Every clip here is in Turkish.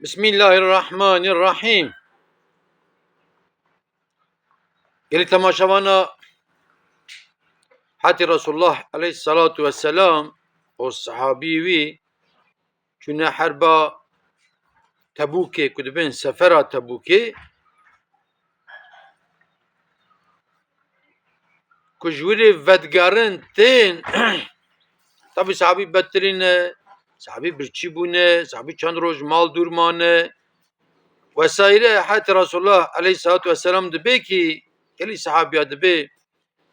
Bismillahirrahmanirrahim. Gelin temaşavana Hati Resulullah aleyhissalatu vesselam o sahabivi çüne herba Tebuk'e kudüben sefera Tebuk'e kujviri vedgarın ten tabi sahabi bettirine sahabi birçi bune sahabi çand roj mal durmane vesaire Hati Resulullah aleyhissalatu vesselam dibe ki geli sahabiya dibe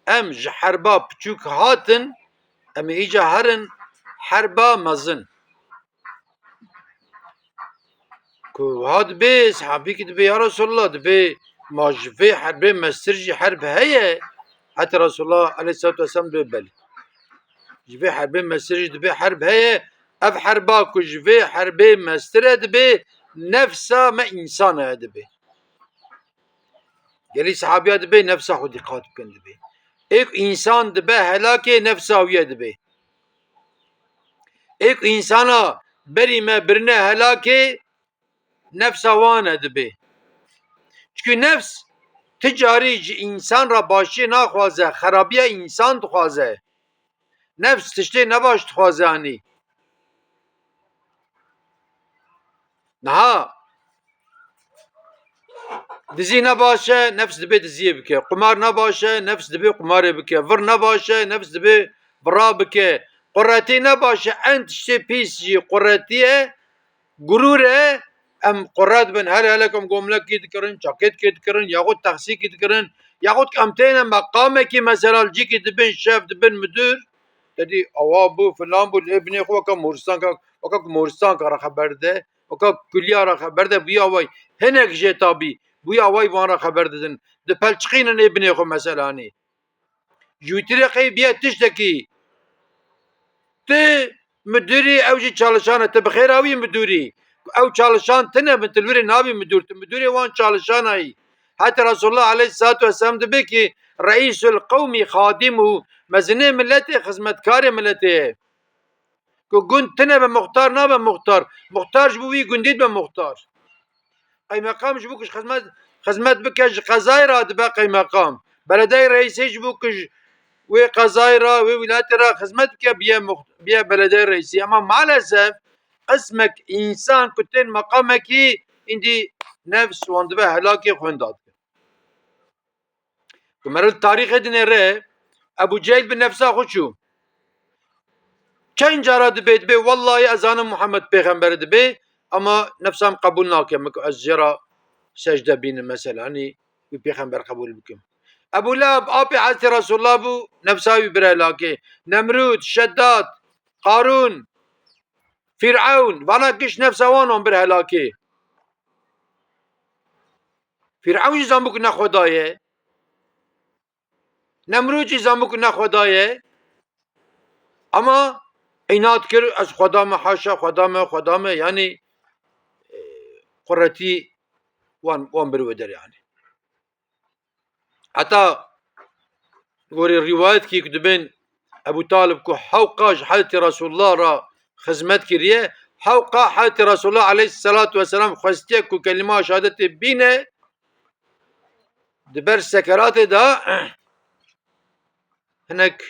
em ji herba piçuk hatin em iyice herin herba mezin. Ku had be sahabi ki dibe ya Resulullah dibe majve herbe mesirci herbe heye hatta Resulullah aleyhissalatu vesselam dibe beli. Jive herbe mesirci dibe herbe heye ev herba ku jive herbe mesire dibe nefsa me insana dibe. Geli sahabiya dibe nefsa xu dikkat bikin dibe. Ek insan dibe helake nefsa wiye dibe. Ek insana berime birine helake nefsa wane dibe. Çünkü nefs ticari insan ra başi naxwaze, xarabiye insan dixwaze. Nefs tiştê nebaş dixwaze anî. Niha dizî nebaşe, nefs dibe diziyê bike. Qumar nebaşe, nefs dibe qumarê bike. Vir nebaşe, nefs dibe vira bike. Quretî nebaşe, en tiştê pîs jî quretîye, gurûr e, em quret bin her helek em gomlekî dikirin, çakêtkê dikirin, yaxud texsîkî dikirin, yaxud em têne meqamekî mesela cîkî dibin şef, dibin müdür, dedi ava bu filan bu lebnê xwe weka moristan kara xeber de, weka kulya ra xeber de bûya way hinek jê tabî bûya way van ra xeber didin. Dipelçixînin êbinê xwe mesela anî. Ji wî tirêqê biye tiştekî ti müdürî ew jî çalışan e, ti bi xêr awî müdürî. Ew çalışan tune bin tilvirê nabî müdür, tu müdürê wan çalışana yî. Hatta Resulullah aleyhissalatu vesselam dibe ki reîsul kavmî xadimu mezinê milletê xizmetkarê milletê ye. Ku gund tune be muxtar nabe muxtar. Muxtar ji bo wî gundî be muxtar. Qeymeqam ji bo ku xizmet bike ji qezayê ra dibe qeymeqam. Beledeyê reîsê ji bo ku wê qezayê ra wê wîlayetê ra xizmet bike biye beledeyê reîsî. Ama maalesef qismek insan ku tên meqamekî îndî nefs wan dibe helakê xwenda dike. Ku meril tarîxê dinê re Ebu Cehil bi nefsa xwe çû. Çend cara dibe wallahi ez zanim Muhammed pêxember dibe ama nefsam qebûl nake ez jê ra secde bînim mesela hani wî pêxember qebûl bikim. Ebu Leheb apê Hazretê Resulullah bû nefsa wî bir helakê. Nemrûd, Şeddad, Qarûn, Fir'awn vana giş nefsa wan bir helakê. Fir'awn jî zan bû ku ne Xweda ye. Nemrûd jî zan bû ku ne Xweda ye. Ama inat kir ez Xweda me haşa Xweda me yani quretî wan bir weder yani. Heta gorî rivayet ki dibin Ebu Talib ku hewqa ji Hazretê Resulullah ra xizmet kiriye, hewqa Hazretê Resulullah aleyhissalatu vesselam xwestiye ku kelîma şehadetê bîne di ber sekeratê de hinek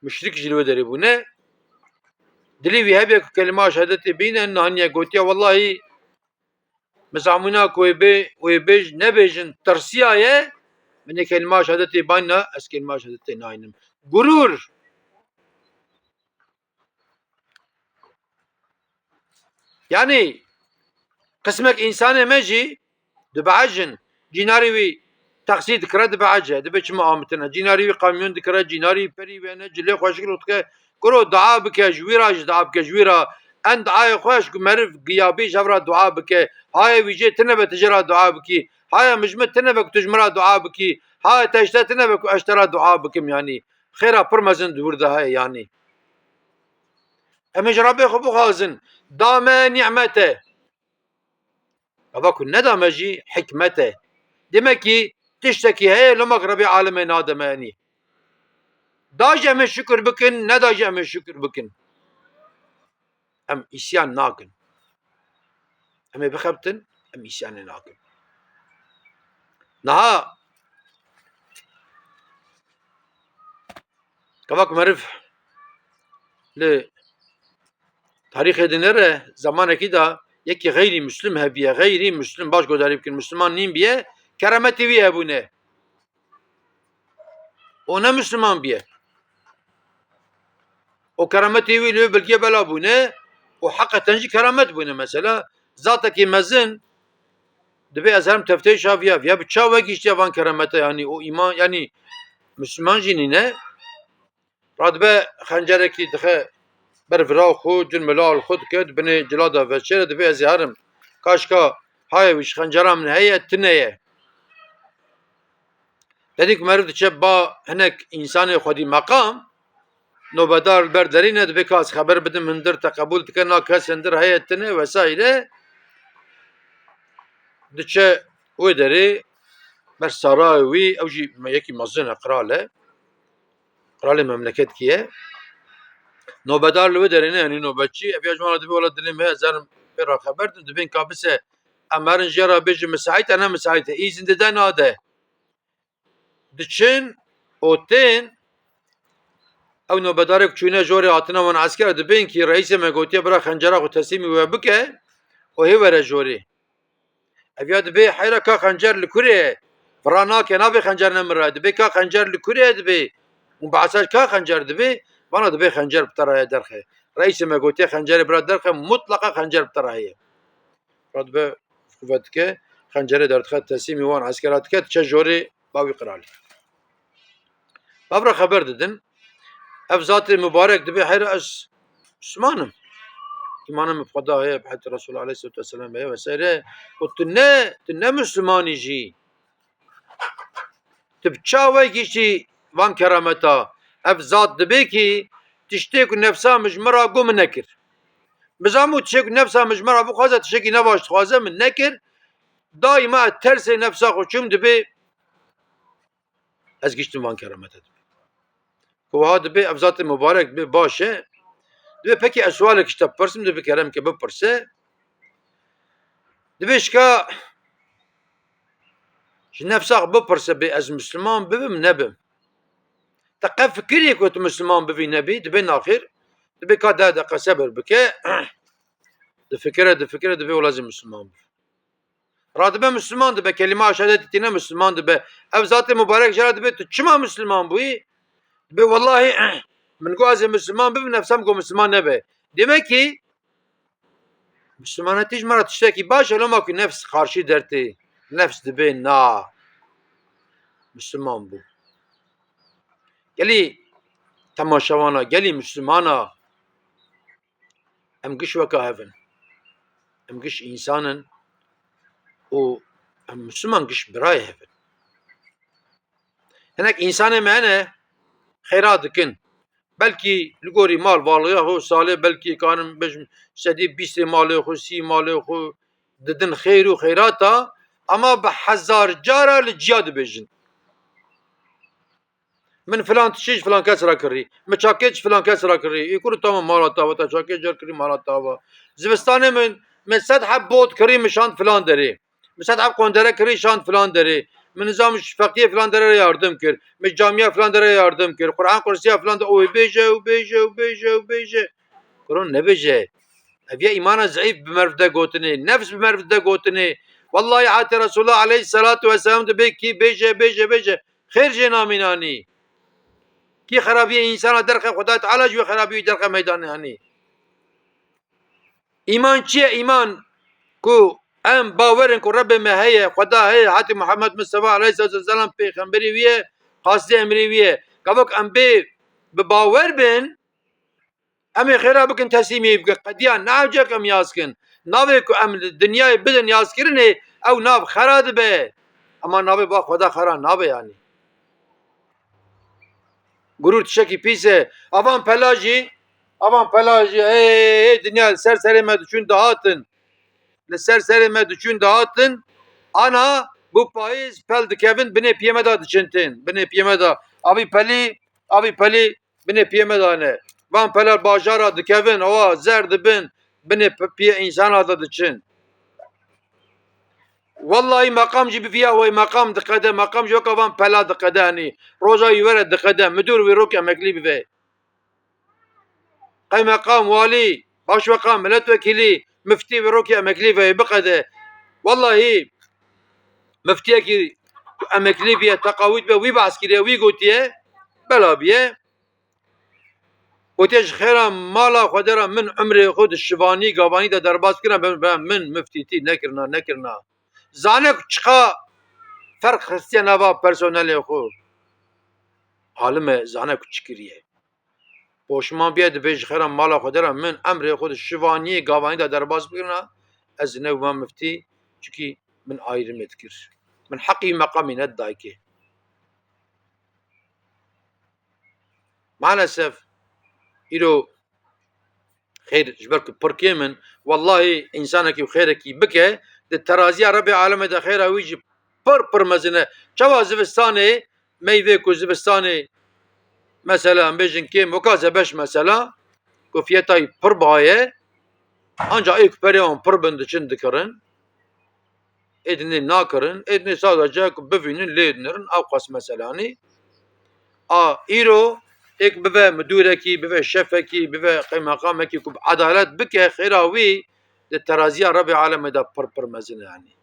müşrik jî li wê derê bûne. Dilê wî hebe ku kelîma şehadetê bîne haniye gotiye wallahi mezamûna ku wê bêj nebêjin tirsiya ye min ê kelîma şehadetê bîne ez kelîma şehadetê nayînim. Gurûr yani qismek insanê me jî dibehecin cînarê wî taksî dikire dibehece dibe çima amitine cînarê wî kamyon dikire cînarê perî wene cilê xweşik dike kiro dua bike ji wî ra jî dua bike ji wî ra en duayê xweş ku meriv giyabî ji hev ra dua bike haye wî jê tune be tu jê ra dua bikî haye mijme tune be ku tu ji min ra dua bikî haye te ji te tune be ku ez te ra dua bikim yanî xêra pir mezin di wir de heye yanî. Em ê ji Rabbê xwe bixwazin dame ni'met e. Eva ku nedame jî hikmet e. Demek ki tiştekî heye lemek Rabbî alemê nademe yanî. Da jî em ê şükür bikin, ne da jî em ê şükür bikin. Em îsyan nakin. Em ê bixebtin, em îsyanê nakin. Niha kevak meriv li tarîxê dinêre zamanekî da yekî geyrî Müslüm hebiye, geyrî Müslüm baş gudarî bikin, Müslüman nîn biye, kerametê wî hebûne. O ne Müslüman biye. O kerametê wî li wê bilgiye bela bûne, o heqeten jî keramet bûne mesela. Zatekî mezin dibe ez herim tefteyê şaviya, ya bi çawa gîştiye van keramete yani o iman yani Müslüman jî nîne radibe xencerekî dixe ber vira xwe cin milal xwe dike dibinê cilada veşêre dibe ez ê herim kaşka hayê wî ji xencera min heye tune ye. Dedî ku meriv diçe ba hinek însanê xwedî meqam nobedar ber derîne dibe ka ez xeber bidim min dir teqebûl dike na kesên dir heye tune vesaîre diçe wê derê ber sarayê wî ew jî yekî mezin e qral e qralê memleketî ye nobedar li wê derê ne yanî nobetçî ev ya ji wan re dibe wela dilê me ez herim pê ra xeber din dibên ka bise em herin jê ra bêjin misait e ne misait e îzin dide nade. Diçin û tên ew nobedarê ku çûne jorê hatina wan eskere dibên kî reîsê me gotiye bira xencera xwe teslîmî we bike û hê were jorê. Ev ya dibe heyra ka xencer li kurê ye vira nake nabe xencer nemira dibe ka xencer li kurê ye dibe û behsa ka xencer dibe bana dibe xencer bi teraya derxe. Reîsê me gotiye xencerê bira derxe mutlaka xencer bi terayê. Ra dibe quvvet dike xencerê derdixe teslîmî wan eskera dike diçe jorê bavî qiralê. Bavra xeber didin ev zatê mübarek dibe heyra ez Müslümanım. İmanım bi Xweda heye bi heyet Resulullah aleyhissalatu vesselam heye vesaire û tu ne Müslümanî jî tu bi çawa gîştî van kerameta ev zat dibe kî tiştê ku nefsa mij mira got min nekir. Bizamû tiştê ku nefsa mij mira bixwaze tiştekî ne baş dixwaze min nekir daîma ez tersê nefsa xwe çûm dibe ez gîştim van kerameta dibe. Ku wiha dibe ev zatê mübarek dibe baş e dibe pekî ez swalekî ji te bipirsim dibe kerem ke bipirse dibe şika ji nefsa xwe bipirse bê ez Müslüman bibim nebim. Te qet fikirî ku tu Müslüman bivî nebî dibe naxir dibe ka 10 deqe sebir bike difikire dibe wela ez ê Müslüman bim. Radibe Müslüman dibe kelîma şehadetî tîne Müslüman dibe ev zatê mübarek jî dibe tu çima Müslüman bûyî dibe wellahî min got ez ê Müslüman bibim nefsam got Müslüman nebe. Demek ki Müslümanetî ji me re tiştekî baş e loma ku nefs xarşî dertê nefs dibe na Müslüman bû. Gelî temaşewana gelî Müslümana em giş weka hevin em giş însanin û em Müslüman giş birayê hevin. Hinek însanê me hene xêra dikin belkî li gorî mal varlıya xwe salê belkî karin bijim sedî bîstê malê xwe sî malê xwe didin xêr û xêrata ama bi hezar cara li ciya dibêjin. Min filan tişî ji filan kes re kirî, min çakê ji filan kes re kirî, îkuru tamam mala te te çakê cer kirî mala te zivistanê min sed heb bot kirî min şand filan derê, min sed heb kondere kirî şand filan derê, min nizam ji feqîyê filan derê re yardım kir, min camiya filan derê yardım kir, Qur'an kursiya filan de o bêje. Kur'an nebêje. Ev ya îmana zayıf bi merv de gotinê, nefs bi merv de gotinê. Vallahi hatê Resulullah aleyhissalatu vesselam dibe kî bêje xêr jê namînanî. Ki xerabiye insana derxe Xwedayê Teala ji wê xerabiyê derxe meydanê henî. İman çi ye îman ku em bawerin ku Rebbê me heye, Xweda heye, hatî Muhammed Mustafa aleyhissalatu vesselam pêxemberî wî ye, qasdê emrî wî ye. Kevok em bê bi bawer bin em ê xêra bikin teslîmiyê bikin. Qediya navcek em yazkin. Navê ku em li dinyayê bidin yazkirinê ew nav xera dibe. Ama navê ba Xweda xera nabe yanî. Gurur tişekî pîs e. Avan pela jî hey dinya li ser serê me diçûn dihatin. Li ser serê me diçûn dihatin ana bu payîz pel dikevin binê piyê me da diçin tên. Binê piyê me da avî pelî binê piyê me da hene. Van peler bajara dikevin ava zer dibin binê piyê însana da diçin. والله مقام جي بفيا وي مقام دقدا مقام جو كفان بلا دقداني روجا يورا دقدا مدور ويروك امكلي بفي قي مقام والي باش مقام ملت وكيلي مفتي ويروك امكلي في بقدا والله مفتيكي امكلي بيا تقاويت بي وي بعسكريه وي قوتيه بلا بيه وتيج خيرا مالا خدرا من عمري خود الشباني قاباني دا درباس كنا من مفتيتي نكرنا زانك چقا فرق خريستيان ابا پرسونل خو حالم زانك چكريه پوشمان بيد بيج خيرا مالا خدرا من عمري خود الشباني قاباني دا درباس كنا از نو ما مفتي چكي من ايرم تكر من حقي مقامي ندايكي معنى إلو خير جبرك بركي من والله إنسانك وخيرك بك الترازي ربي عالم دا خير ويجي بر مزنه شوا زبستاني ميوه كو زبستاني مثلا بيجن كيم وكازا باش مثلا كوفيتاي بر بايه انجا ايك بريون بر بندچن دكرن ادني ناكرن ادني sadece بفينن ليدنرن او قاس مثلاني ايرو اك بفا مدوركي بفا شفكي بفا قيمقامكي كب عدالت بك خيراوي للترازية ربي عالم دا بر مزن يعني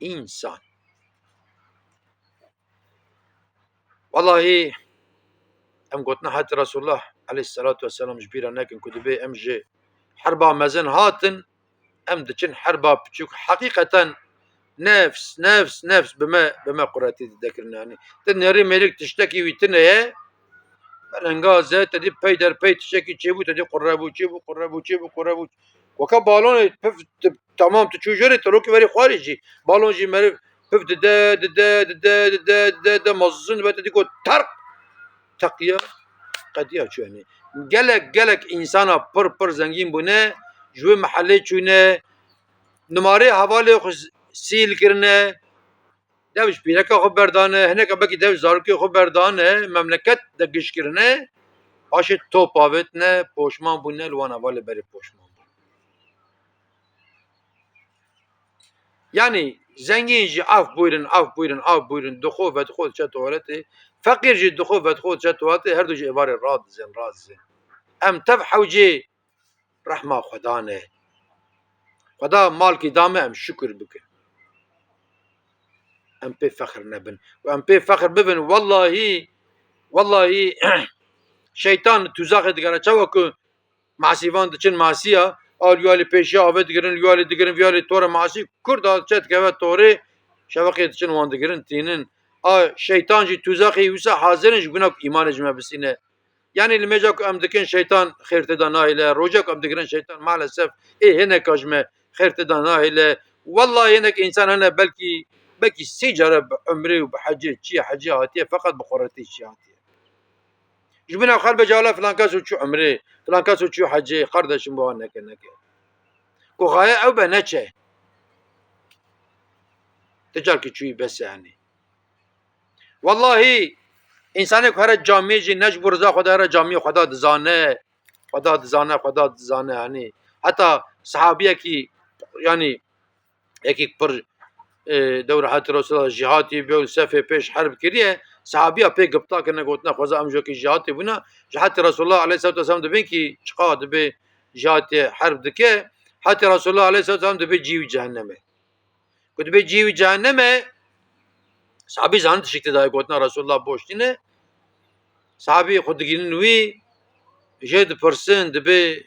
انسان والله ام قلتنا حتى رسول الله عليه الصلاة والسلام جبيرا ناكن كدبي ام جي حربا مزن هاتن ام دچن حربا بچوك حقيقة نفس بما قراتي تذكرنا يعني تنهري ملك تشتكي ويتنه الانغازه تدي بيدر بي تشتكي تشيبو تدي قربو وكا بالون تمام تشوجري تروكي وري خارجي بالون جي مري بف د مزن بتدي كو ترق تقيا قديا شو يعني قالك انسان پر زنگين بونه جو محله چونه نماره حواله سیل کرنه دوش پیرکا خو بردانه هنه که بکی دوش زارکی خو بردانه مملکت دگش کرنه آشه توپ آوت نه پوشمان بونه لوان اول بری پوشمان بونه یعنی زنگین جی اف بویرن دخو و دخو چه توالته فقیر جی دخو و دخو چه توالته هر دو جی عباره راد زن ام تف حوجی رحمه خدا نه خدا مال کی دامه ام شکر بکن ام بي فخر نبن وام بي فخر ببن والله şeytan tuzak edgara çavakı masivan dıçın masiya al yali peşi avet girin yali tora masi kurda çet kevet tori şevaki dıçın wandı girin tinin şeytancı tuzak yusa hazirin buna iman ecme bisine yani limecak amdikin şeytan khirteda naile rojak amdikin şeytan maalesef hene kajme khirteda naile vallahi henek insan hene belki سيجرة بعمري وبحجي شي حجي هاتيه فقط بقرتي شي هاتيه جبنا خرب جاله فلان كاسو شو عمري فلان كاسو شو حجي قردش مبانك انك كو غايه او بنچه تجارك شوي بس يعني والله انسانك هر جامعه جي نجبر ذا خدا هر جامعه خدا دزانه يعني حتى صحابيه كي يعني يكي پر دور حت رسول الله جهاتي بيول سفه پیش حرب کریه صحابیا پی گپتا کنه گوتنا خوزا امجو کی جهاتي بنا جهات رسول الله عليه الصلاه والسلام دبن کی چقا دبه جهاتي حرب دکه حتى رسول الله عليه الصلاه والسلام دبه جیو جهنمه کد به جیو جهنمه صحابي زان تشکت دای گوتنا رسول الله بوشتینه صحابي خودگین وی جد پرسن دبه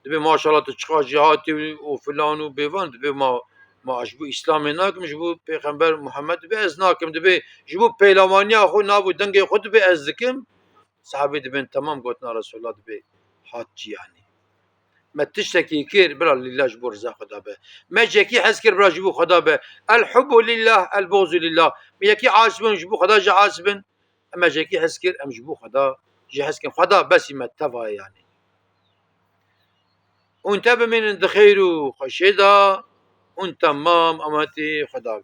ماشاءالله چقا جهاتي و فلان و بیوان دبه ما جبو اسلام ناکم جبو پیغمبر محمد به از ناکم دبی جبو پیلوانیا خو نابو دنگ خود به از دکم صحابه دبن تمام گوتنا رسول الله دبی حاجی يعني ما تشتكي كير بلا لله جبو رزا خدا به ما جاكي حسكر بلا جبو خدا به الحب لله البغض لله ياكي عاصبن جبو خدا جا عاصبن اما جاكي حسكر ام جبو خدا جا حسكر خدا بس ما تفا يعني وانت من دخيرو خشيدا وانت تمام امتي خدا